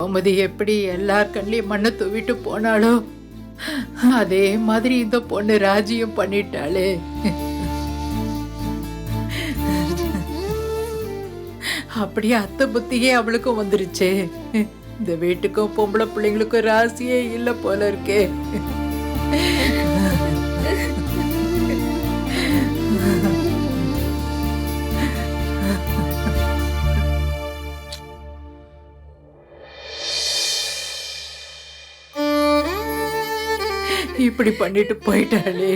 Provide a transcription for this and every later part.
கோமதி எப்படி எல்லார் கண்ணிலையும் மண்ணை தூவிட்டு போனாலோ அதே மாதிரி இந்த பொண்ணு ராஜியும் பண்ணிட்டாளே. அப்படியே அத்தை புத்தியே அவளுக்கும் வந்துருச்சே. இந்த வீட்டுக்கும் பொம்பளை பிள்ளைங்களுக்கும் ராசியே இல்ல போல இருக்கே. இப்படி பண்ணிட்டு போயிட்டாளே.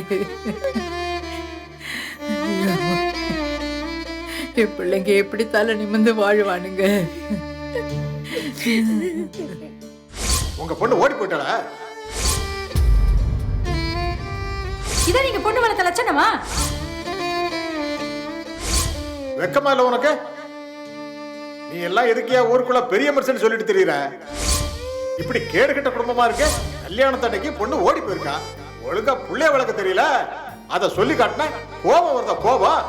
என் பிள்ளைங்க எப்படி தலை நிமிர்ந்து வாழ்வானுங்க. உங்க பொண்ணு ஓடி போயிட்டாளா? இத நீங்க பொண்ணு வளர்த்த லட்சணமா? வெக்கமா இல்ல உனக்கு? நீ எல்லாம் எதுக்கியா ஊருக்குள்ள பெரிய மனுஷன் சொல்லிட்டு தெரியுற? இப்படி கேடு கட்ட குடும்பமா இருக்கு. கல்யாணத்தன்னைக்கு பொண்ணு ஓடி போயிருக்கா. ஒழுங்கா புள்ளைய வளர்க்க தெரியல. அத சொல்லி காட்டின கோபம் வருதா? கோபம்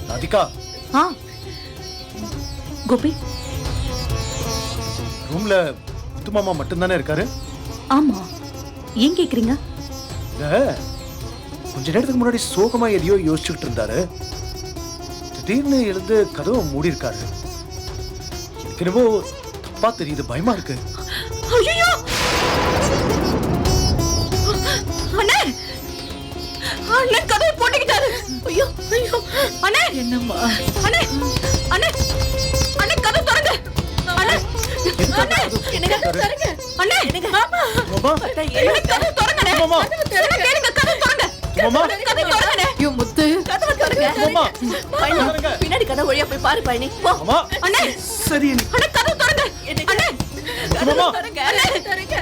ராதிகா. கோபி ரூம்ல முத்துமாமா மட்டும்தானே இருக்காரு? ஆமா, ஏன் கேக்குறீங்க? கொஞ்ச நேரத்துக்கு முன்னாடி சோகமா எதையோ யோசிச்சுட்டு இருந்தாரு. திடீர்னு எழுந்து கதவை மூடி இருக்காரு. எனக்கு என்னவோ தப்பா தெரியுது, பயமா இருக்கு. ஐயோ அண்ணே, அண்ணே கதவை போட்டுக்கிட்டாரு. ஐயோ ஐயோ அண்ணே, என்னம்மா? அண்ணே அண்ணே அண்ணே கதவை திறங்க. அண்ணே அண்ணே எனக்கு கதவை திறங்க. அண்ணே எனக்கு மாமா மாமா எனக்கு கதவை திறங்க. மாமா கேளுங்க, கதவை திறங்க. மாமா கதவை திறங்க. ஐயோ முத்து, கதவை திறங்க. மாமா பின்னாடி கதவை வழியா போய் பாரு பழனி. மாமா அண்ணே சரி அண்ணே கதவை திறங்க. அண்ணே கதவை திறங்க. அண்ணே திறங்க.